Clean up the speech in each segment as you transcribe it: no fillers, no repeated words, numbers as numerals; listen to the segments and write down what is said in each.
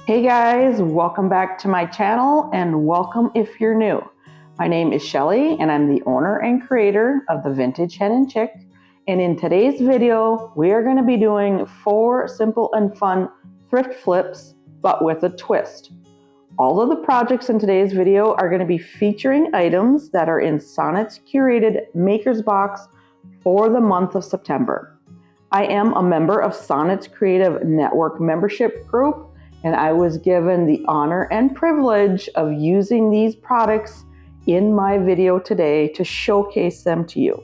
Hey guys, welcome back to my channel and welcome if you're new. My name is Shelly and I'm the owner and creator of the Vintage Hen and Chick. And in today's video, we are going to be doing 4 simple and fun thrift flips, but with a twist. All of the projects in today's video are going to be featuring items that are in Sonnet's Curated Maker's Box for the month of September. I am a member of Sonnet's Creative Network membership group, and I was given the honor and privilege of using these products in my video today to showcase them to you.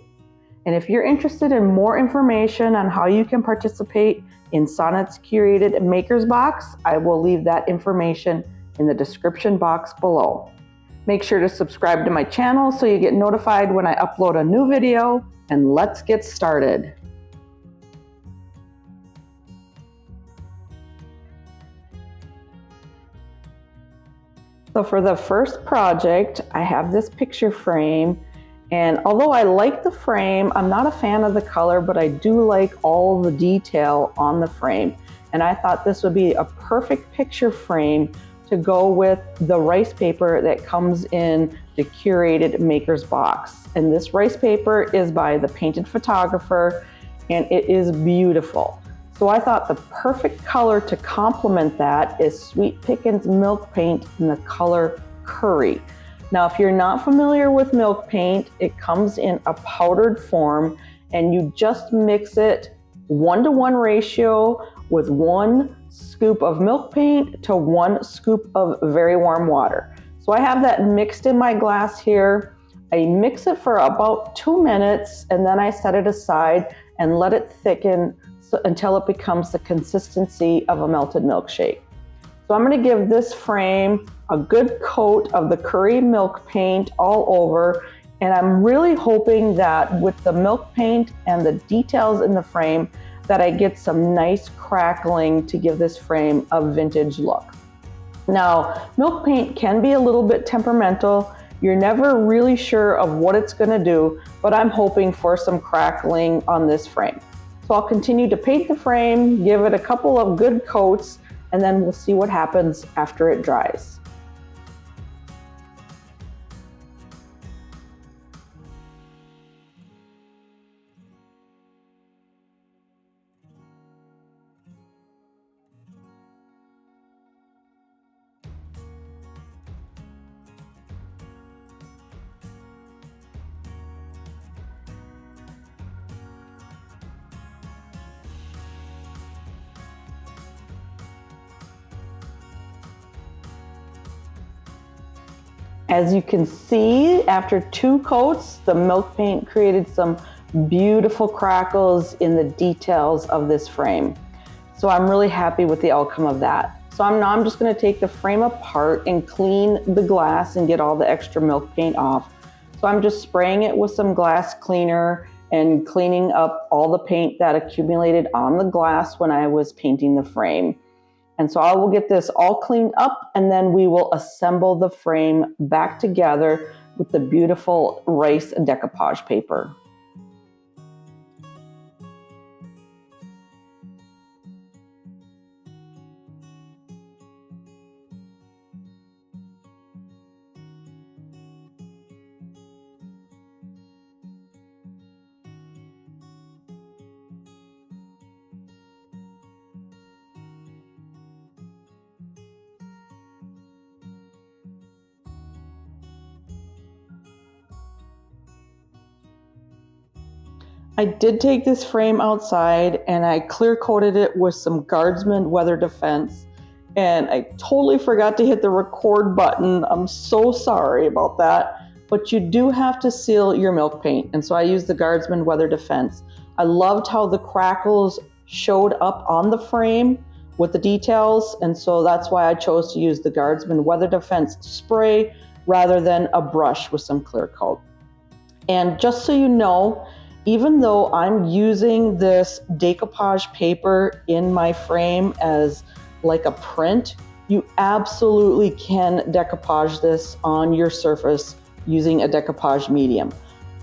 And if you're interested in more information on how you can participate in Sonnet's Curated Maker's Box, I will leave that information in the description box below. Make sure to subscribe to my channel so you get notified when I upload a new video, and let's get started. So for the first project, I have this picture frame, and although I like the frame, I'm not a fan of the color, but I do like all the detail on the frame. And I thought this would be a perfect picture frame to go with the rice paper that comes in the Curated Maker's Box. And this rice paper is by the painted photographer, and it is beautiful. So I thought the perfect color to complement that is Sweet Pickins Milk paint in the color Curry. Now, if you're not familiar with milk paint, it comes in a powdered form, and you just mix it 1-to-1 ratio with 1 scoop of milk paint to 1 scoop of very warm water. So I have that mixed in my glass here. I mix it for about 2 minutes, and then I set it aside and let it thicken until it becomes the consistency of a melted milkshake. So I'm going to give this frame a good coat of the curry milk paint all over, and I'm really hoping that with the milk paint and the details in the frame that I get some nice crackling to give this frame a vintage look. Now, milk paint can be a little bit temperamental. You're never really sure of what it's going to do, but I'm hoping for some crackling on this frame. So I'll continue to paint the frame, give it a couple of good coats, and then we'll see what happens after it dries. As you can see, after 2 coats, the milk paint created some beautiful crackles in the details of this frame. So I'm really happy with the outcome of that. So I'm just going to take the frame apart and clean the glass and get all the extra milk paint off. So I'm just spraying it with some glass cleaner and cleaning up all the paint that accumulated on the glass when I was painting the frame. And so I will get this all cleaned up, and then we will assemble the frame back together with the beautiful rice decoupage paper. I did take this frame outside and I clear coated it with some Guardsman weather defense, and I totally forgot to hit the record button. I'm so sorry about that, but you do have to seal your milk paint, and so I used the Guardsman weather defense. I loved how the crackles showed up on the frame with the details, and so that's why I chose to use the Guardsman weather defense spray rather than a brush with some clear coat. And just so you know, even though I'm using this decoupage paper in my frame as like a print, you absolutely can decoupage this on your surface using a decoupage medium.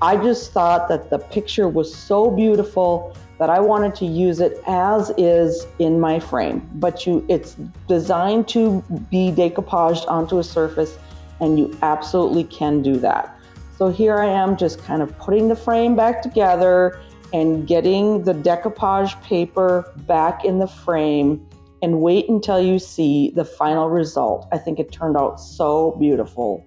I just thought that the picture was so beautiful that I wanted to use it as is in my frame. But it's designed to be decoupaged onto a surface, and you absolutely can do that. So here I am just kind of putting the frame back together and getting the decoupage paper back in the frame, and wait until you see the final result. I think it turned out so beautiful.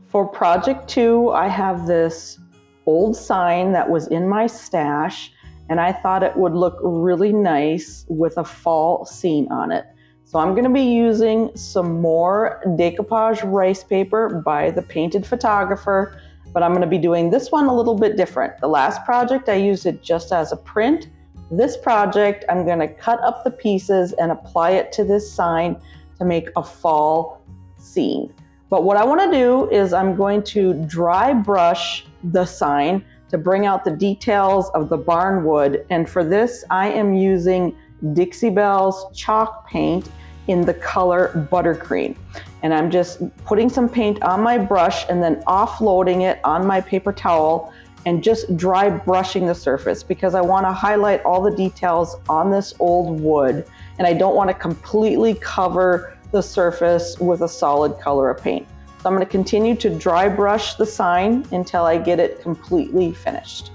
For project 2, I have this old sign that was in my stash, and I thought it would look really nice with a fall scene on it. So I'm going to be using some more decoupage rice paper by the Painted Photographer, but I'm going to be doing this one a little bit different. The last project I used it just as a print. This project I'm going to cut up the pieces and apply it to this sign to make a fall scene. But what I want to do is I'm going to dry brush the sign to bring out the details of the barn wood. And for this, I am using Dixie Belle's chalk paint in the color Buttercream. And I'm just putting some paint on my brush and then offloading it on my paper towel and just dry brushing the surface, because I want to highlight all the details on this old wood, and I don't want to completely cover the surface with a solid color of paint. So I'm going to continue to dry brush the sign until I get it completely finished.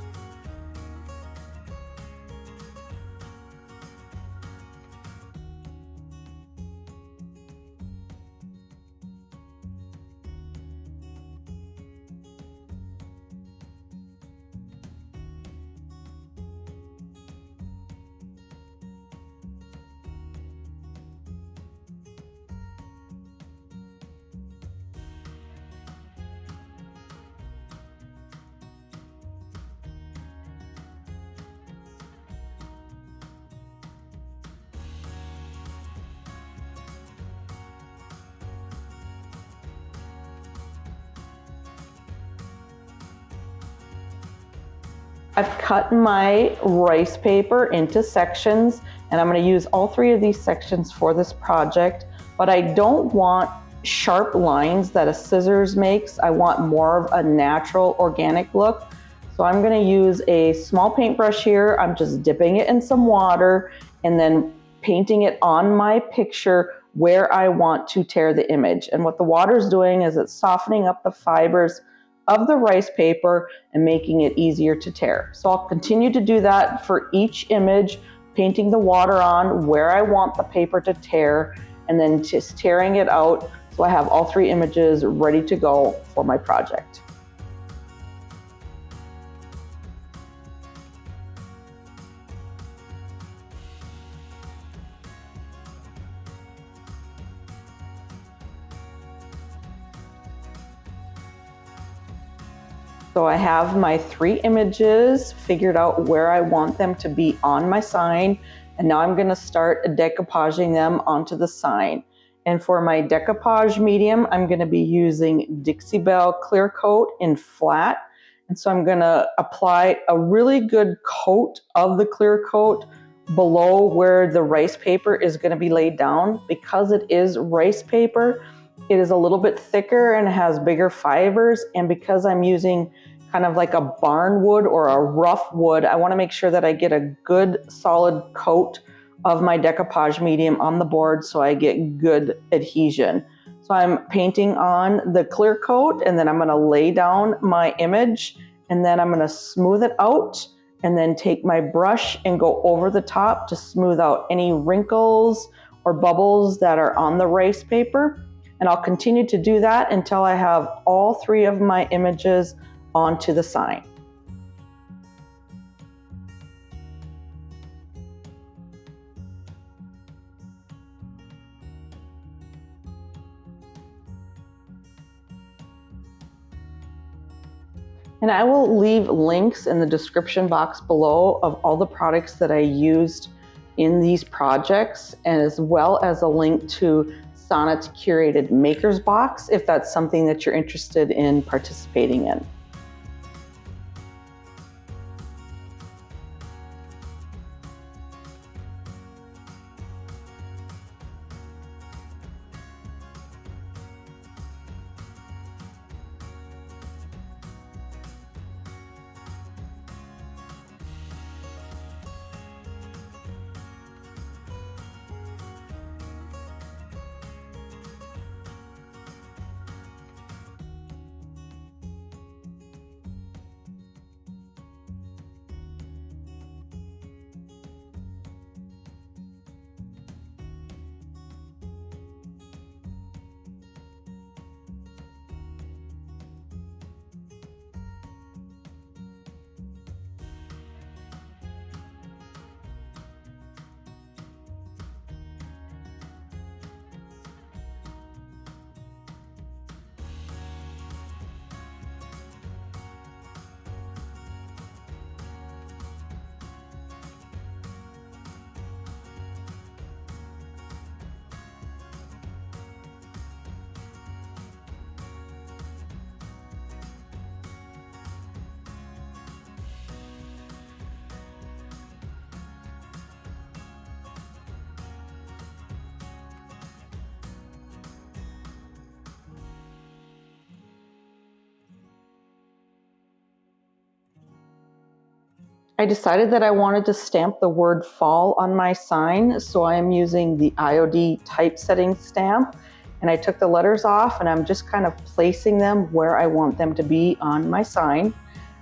I've cut my rice paper into sections, and I'm going to use all 3 of these sections for this project, but I don't want sharp lines that a scissors makes. I want more of a natural organic look. So I'm going to use a small paintbrush here. I'm just dipping it in some water and then painting it on my picture where I want to tear the image. And what the water is doing is it's softening up the fibers of the rice paper and making it easier to tear. So I'll continue to do that for each image, painting the water on where I want the paper to tear, and then just tearing it out so I have all 3 images ready to go for my project. So I have my 3 images figured out where I want them to be on my sign, and now I'm going to start decoupaging them onto the sign. And for my decoupage medium, I'm going to be using Dixie Belle Clear Coat in flat. And so I'm going to apply a really good coat of the clear coat below where the rice paper is going to be laid down. Because it is rice paper, it is a little bit thicker and has bigger fibers. And because I'm using kind of like a barn wood or a rough wood, I want to make sure that I get a good solid coat of my decoupage medium on the board so I get good adhesion. So I'm painting on the clear coat, and then I'm going to lay down my image, and then I'm going to smooth it out, and then take my brush and go over the top to smooth out any wrinkles or bubbles that are on the rice paper. And I'll continue to do that until I have all 3 of my images onto the sign. And I will leave links in the description box below of all the products that I used in these projects, as well as a link to Sonnet's Curated Makers Box if that's something that you're interested in participating in. I decided that I wanted to stamp the word fall on my sign, so I am using the IOD Typesetting Stamp, and I took the letters off and I'm just kind of placing them where I want them to be on my sign.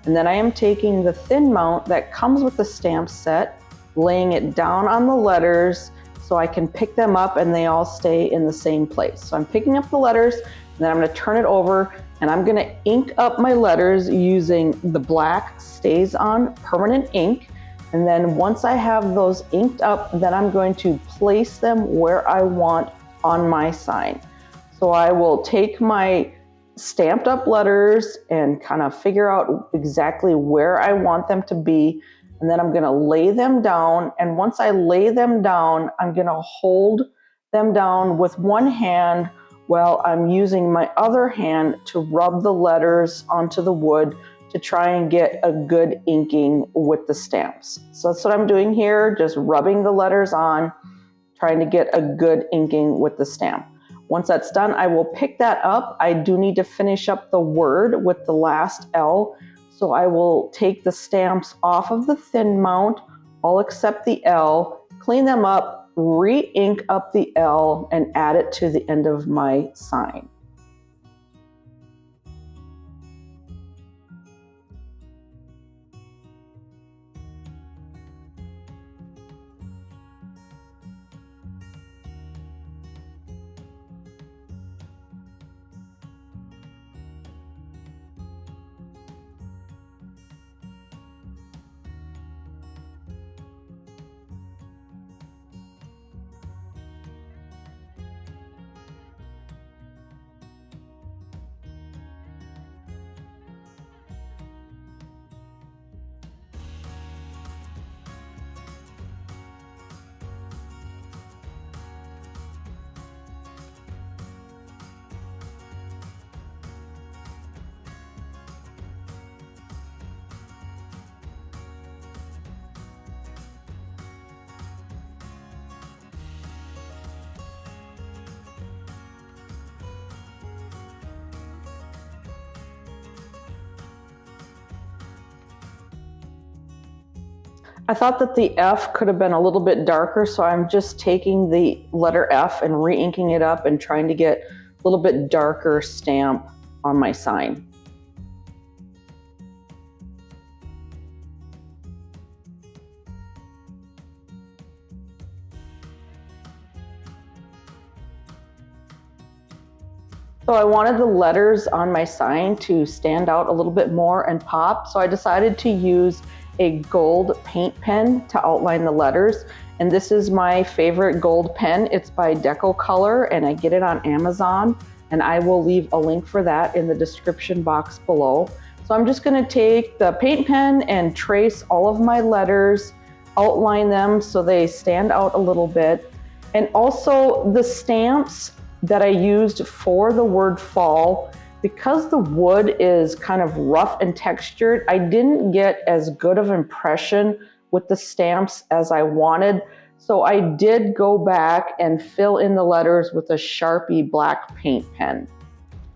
And then I am taking the thin mount that comes with the stamp set, laying it down on the letters so I can pick them up and they all stay in the same place. So I'm picking up the letters, and then I'm going to turn it over, and I'm going to ink up my letters using the black StazOn permanent ink. And then once I have those inked up, then I'm going to place them where I want on my sign. So I will take my stamped up letters and kind of figure out exactly where I want them to be. And then I'm going to lay them down. And once I lay them down, I'm going to hold them down with one hand while I'm using my other hand to rub the letters onto the wood to try and get a good inking with the stamps. So that's what I'm doing here, just rubbing the letters on, trying to get a good inking with the stamp. Once that's done, I will pick that up. I do need to finish up the word with the last L. So I will take the stamps off of the thin mount, all except the L, clean them up, re-ink up the L, and add it to the end of my sign. I thought that the F could have been a little bit darker, so I'm just taking the letter F and re-inking it up and trying to get a little bit darker stamp on my sign. So I wanted the letters on my sign to stand out a little bit more and pop, so I decided to use a gold paint pen to outline the letters. And this is my favorite gold pen. It's by Deco Color, and I get it on Amazon, and I will leave a link for that in the description box below. So I'm just gonna take the paint pen and trace all of my letters, outline them so they stand out a little bit. And also the stamps that I used for the word fall, because the wood is kind of rough and textured, I didn't get as good of impression with the stamps as I wanted. So I did go back and fill in the letters with a Sharpie black paint pen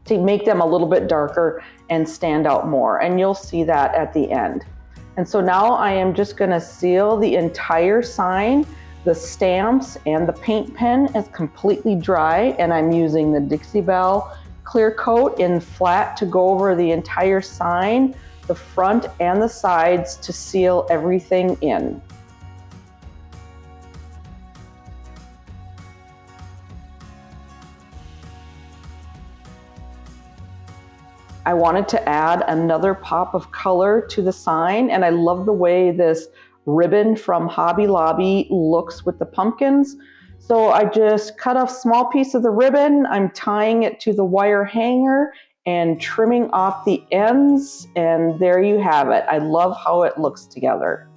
to make them a little bit darker and stand out more. And you'll see that at the end. And so now I am just gonna seal the entire sign. The stamps and the paint pen is completely dry, and I'm using the Dixie Belle clear coat in flat to go over the entire sign, the front and the sides, to seal everything in. I wanted to add another pop of color to the sign, and I love the way this ribbon from Hobby Lobby looks with the pumpkins. So I just cut a small piece of the ribbon, I'm tying it to the wire hanger and trimming off the ends, and there you have it. I love how it looks together.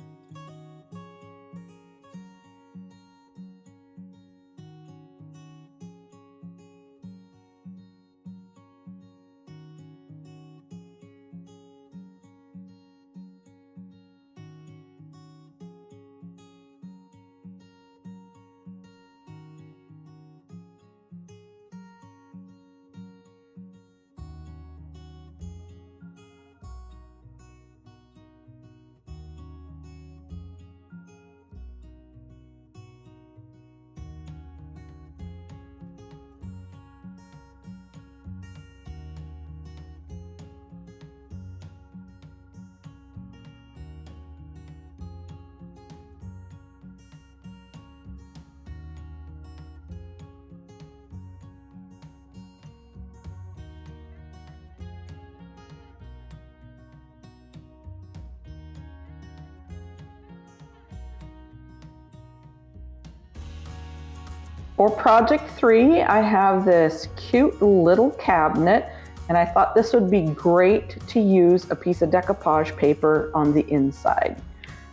For project 3, I have this cute little cabinet, and I thought this would be great to use a piece of decoupage paper on the inside.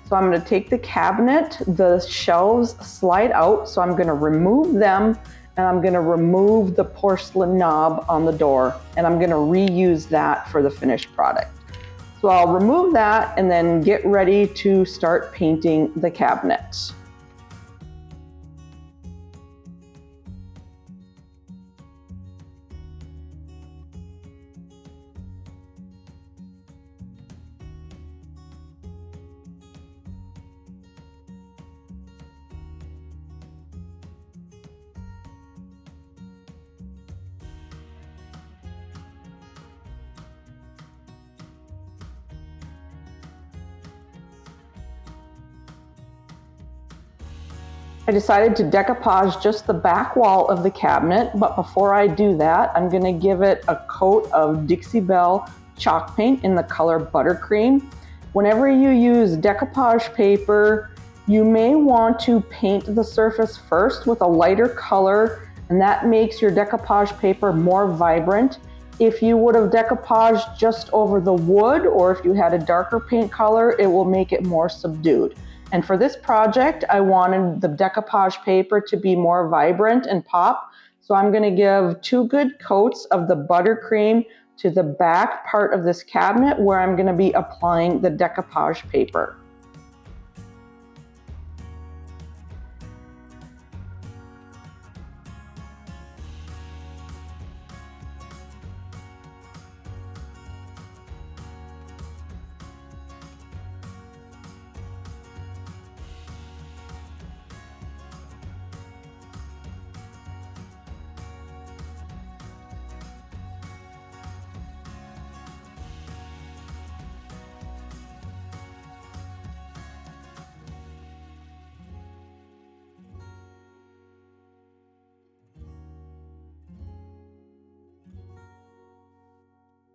So I'm going to take the cabinet, the shelves slide out, so I'm going to remove them, and I'm going to remove the porcelain knob on the door, and I'm going to reuse that for the finished product. So I'll remove that and then get ready to start painting the cabinet. I decided to decoupage just the back wall of the cabinet, but before I do that, I'm going to give it a coat of Dixie Belle chalk paint in the color Buttercream. Whenever you use decoupage paper, you may want to paint the surface first with a lighter color, and that makes your decoupage paper more vibrant. If you would have decoupaged just over the wood, or if you had a darker paint color, it will make it more subdued. And for this project, I wanted the decoupage paper to be more vibrant and pop. So I'm going to give 2 good coats of the Buttercream to the back part of this cabinet where I'm going to be applying the decoupage paper.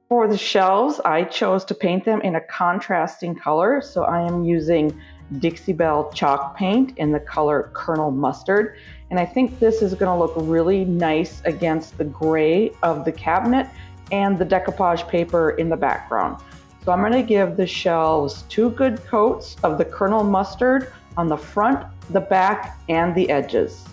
For the shelves, I chose to paint them in a contrasting color, so I am using Dixie Belle chalk paint in the color Colonel Mustard, and I think this is going to look really nice against the gray of the cabinet and the decoupage paper in the background. So I'm going to give the shelves 2 good coats of the Colonel Mustard on the front, the back, and the edges.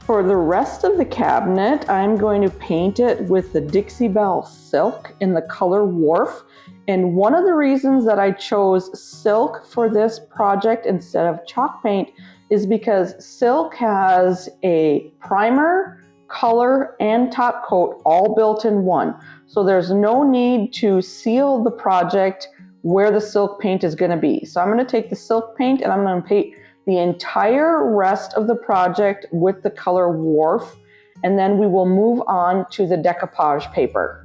For the rest of the cabinet, I'm going to paint it with the Dixie Belle Silk in the color Wharf. And one of the reasons that I chose silk for this project instead of chalk paint is because silk has a primer, color, and top coat all built in one. So there's no need to seal the project where the silk paint is going to be. So I'm going to take the silk paint and I'm going to paint the entire rest of the project with the color Wharf, and then we will move on to the decoupage paper.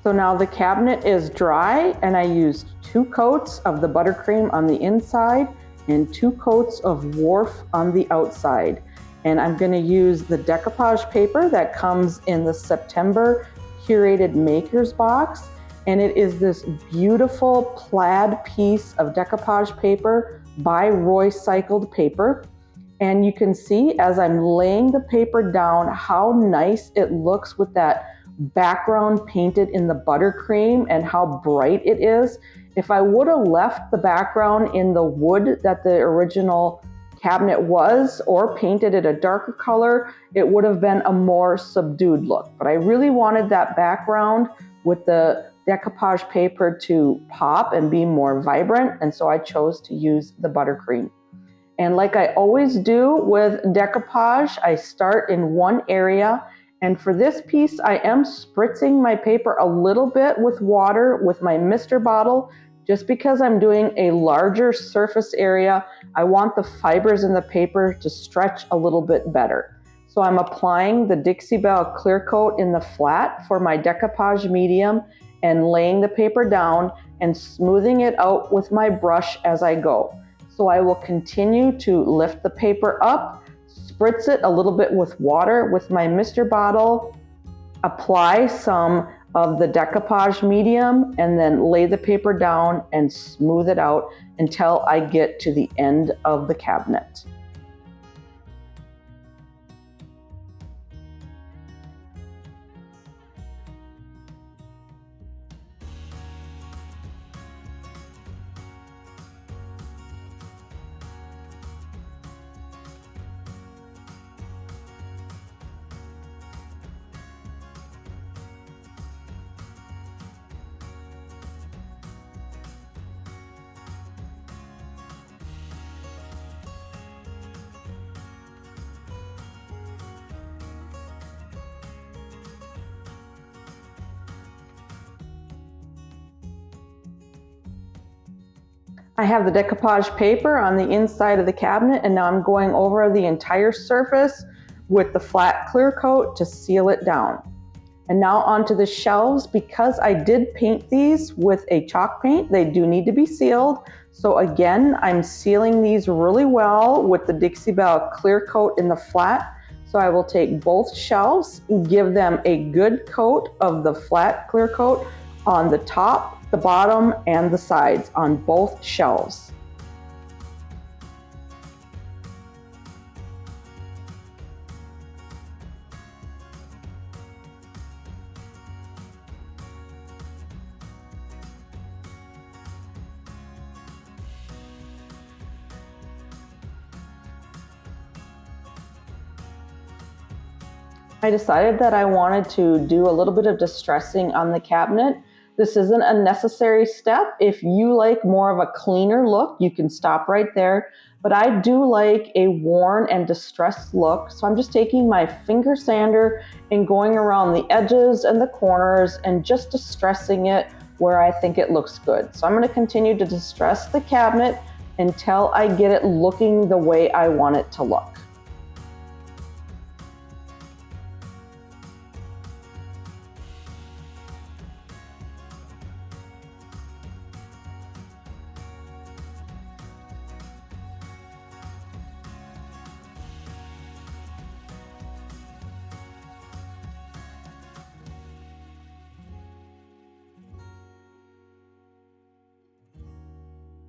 So now the cabinet is dry and I used 2 coats of the buttercream on the inside and 2 coats of Wharf on the outside. And I'm going to use the decoupage paper that comes in the September Curated Makers box. And it is this beautiful plaid piece of decoupage paper by Roycycled Paper. And you can see as I'm laying the paper down how nice it looks with that background painted in the buttercream and how bright it is. If I would have left the background in the wood that the original cabinet was or painted it a darker color, it would have been a more subdued look. But I really wanted that background with the decoupage paper to pop and be more vibrant, and so I chose to use the buttercream. And like I always do with decoupage, I start in one area. And for this piece, I am spritzing my paper a little bit with water with my mister bottle, just because I'm doing a larger surface area. I want the fibers in the paper to stretch a little bit better. So I'm applying the Dixie Belle clear coat in the flat for my decoupage medium and laying the paper down and smoothing it out with my brush as I go. So I will continue to lift the paper up, spritz it a little bit with water with my mister bottle, apply some of the decoupage medium, and then lay the paper down and smooth it out until I get to the end of the cabinet. I have the decoupage paper on the inside of the cabinet, and now I'm going over the entire surface with the flat clear coat to seal it down. And now onto the shelves. Because I did paint these with a chalk paint, they do need to be sealed. So again, I'm sealing these really well with the Dixie Belle clear coat in the flat. So I will take both shelves and give them a good coat of the flat clear coat on the top, the bottom, and the sides on both shelves. I decided that I wanted to do a little bit of distressing on the cabinet. This isn't a necessary step. If you like more of a cleaner look, you can stop right there. But I do like a worn and distressed look. So I'm just taking my finger sander and going around the edges and the corners and just distressing it where I think it looks good. So I'm going to continue to distress the cabinet until I get it looking the way I want it to look.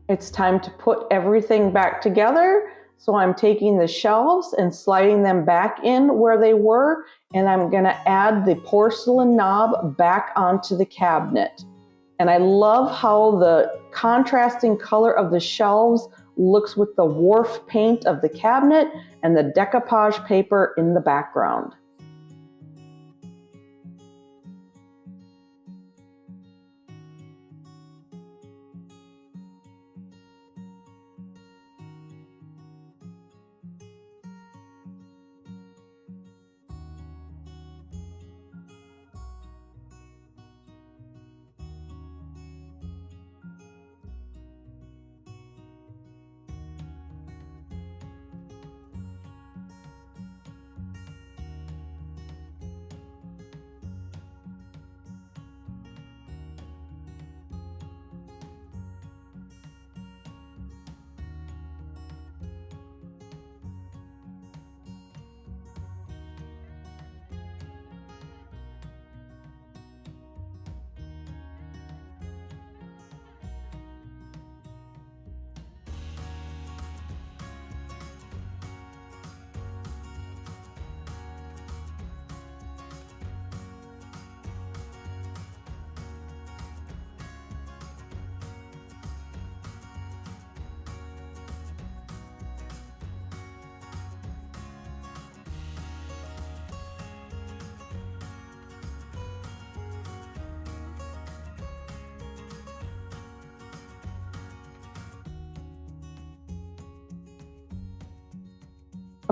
It's time to put everything back together. So I'm taking the shelves and sliding them back in where they were, and I'm gonna add the porcelain knob back onto the cabinet. And I love how the contrasting color of the shelves looks with the Wharf paint of the cabinet and the decoupage paper in the background.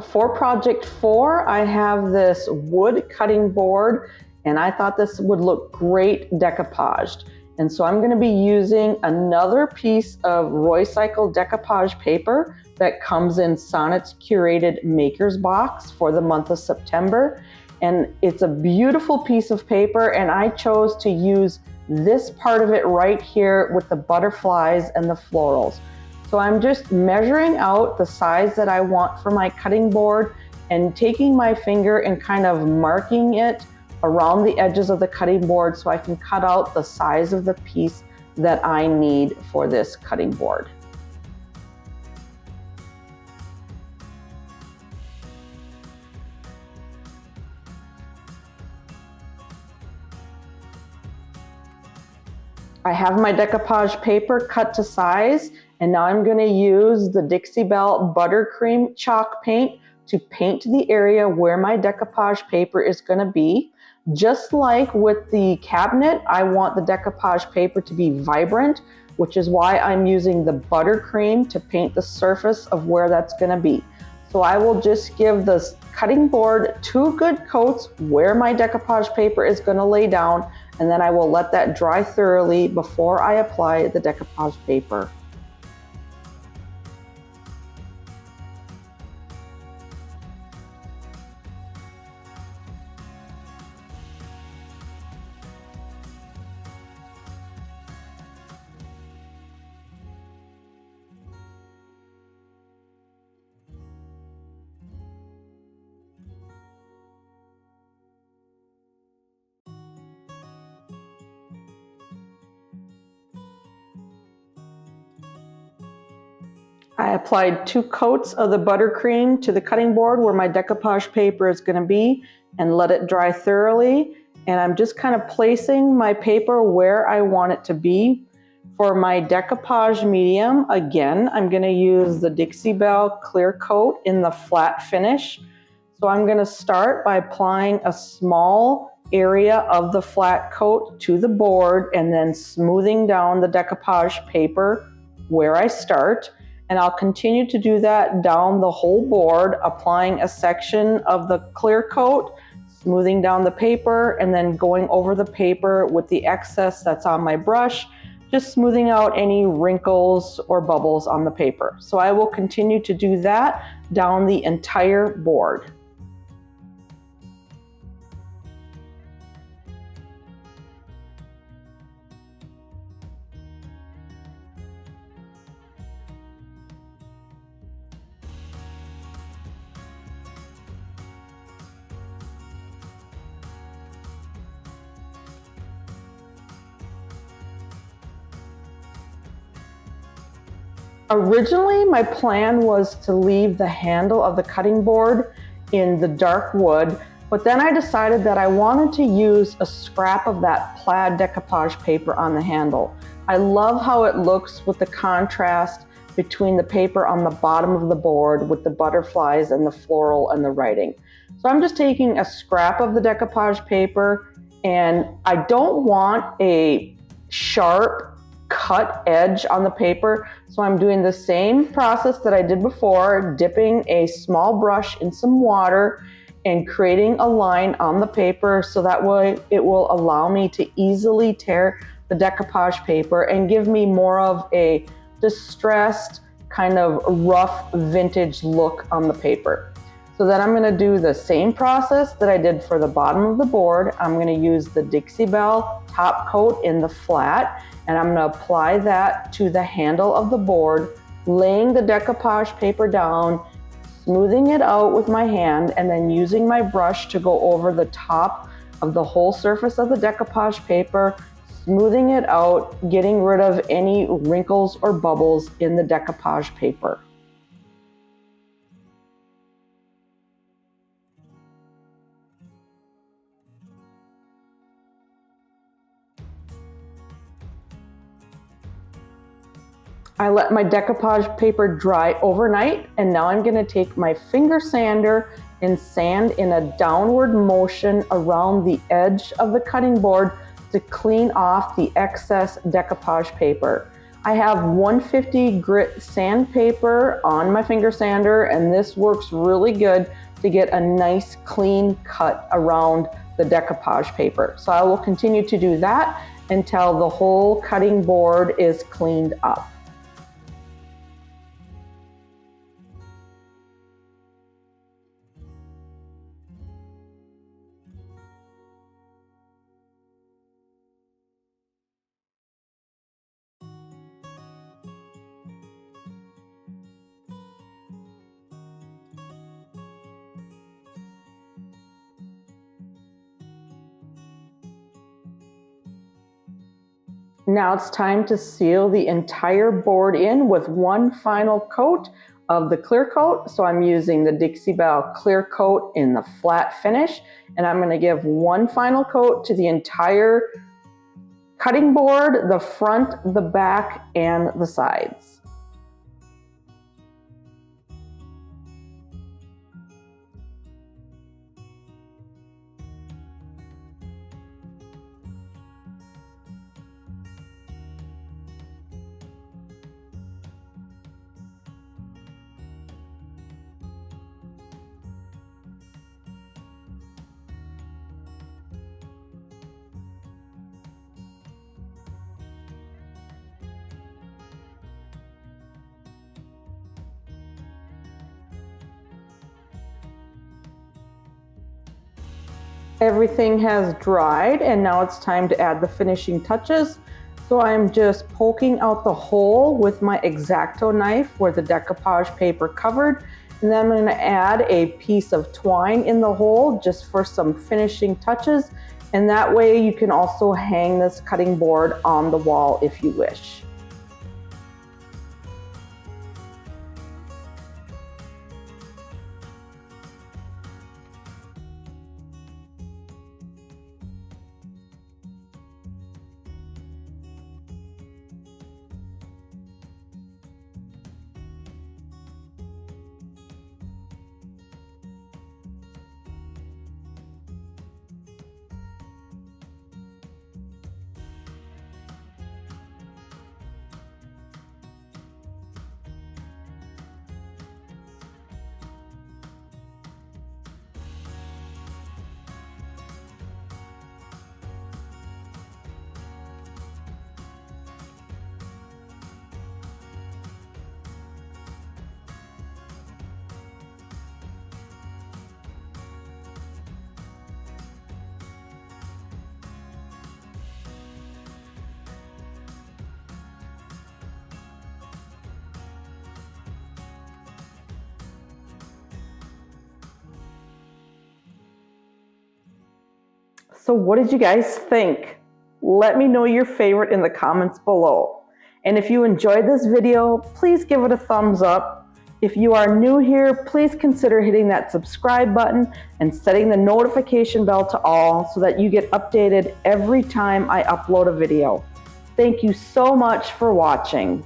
For project 4, I have this wood cutting board, and I thought this would look great decoupaged. And so I'm going to be using another piece of Roycycle decoupage paper that comes in Sonnet's Curated Makers Box for the month of September. And it's a beautiful piece of paper, and I chose to use this part of it right here with the butterflies and the florals. So I'm just measuring out the size that I want for my cutting board and taking my finger and kind of marking it around the edges of the cutting board so I can cut out the size of the piece that I need for this cutting board. I have my decoupage paper cut to size, and now I'm going to use the Dixie Belle Buttercream chalk paint to paint the area where my decoupage paper is going to be. Just like with the cabinet, I want the decoupage paper to be vibrant, which is why I'm using the Buttercream to paint the surface of where that's going to be. So I will just give this cutting board 2 good coats where my decoupage paper is going to lay down, and then I will let that dry thoroughly before I apply the decoupage paper. I applied 2 coats of the buttercream to the cutting board where my decoupage paper is going to be and let it dry thoroughly. And I'm just kind of placing my paper where I want it to be. For my decoupage medium, again, I'm going to use the Dixie Belle clear coat in the flat finish. So I'm going to start by applying a small area of the flat coat to the board and then smoothing down the decoupage paper where I start. And I'll continue to do that down the whole board, applying a section of the clear coat, smoothing down the paper, and then going over the paper with the excess that's on my brush, just smoothing out any wrinkles or bubbles on the paper. So I will continue to do that down the entire board. Originally, my plan was to leave the handle of the cutting board in the dark wood, but then I decided that I wanted to use a scrap of that plaid decoupage paper on the handle. I love how it looks with the contrast between the paper on the bottom of the board with the butterflies and the floral and the writing. So I'm just taking a scrap of the decoupage paper, and I don't want a sharp cut edge on the paper, so I'm doing the same process that I did before, dipping a small brush in some water and creating a line on the paper so that way it will allow me to easily tear the decoupage paper and give me more of a distressed, kind of rough vintage look on the paper. So then I'm going to do the same process that I did for the bottom of the board. I'm going to use the Dixie Belle top coat in the flat, and I'm going to apply that to the handle of the board, laying the decoupage paper down, smoothing it out with my hand, and then using my brush to go over the top of the whole surface of the decoupage paper, smoothing it out, getting rid of any wrinkles or bubbles in the decoupage paper. I let my decoupage paper dry overnight, and now I'm going to take my finger sander and sand in a downward motion around the edge of the cutting board to clean off the excess decoupage paper. I have 150 grit sandpaper on my finger sander, and this works really good to get a nice clean cut around the decoupage paper. So I will continue to do that until the whole cutting board is cleaned up. Now it's time to seal the entire board in with one final coat of the clear coat. So I'm using the Dixie Belle clear coat in the flat finish, and I'm going to give one final coat to the entire cutting board, the front, the back, and the sides. Everything has dried, and now it's time to add the finishing touches. So I'm just poking out the hole with my X-Acto knife where the decoupage paper covered, and then I'm going to add a piece of twine in the hole just for some finishing touches, and that way you can also hang this cutting board on the wall if you wish. So what did you guys think? Let me know your favorite in the comments below. And if you enjoyed this video, please give it a thumbs up. If you are new here, please consider hitting that subscribe button and setting the notification bell to all so that you get updated every time I upload a video. Thank you so much for watching.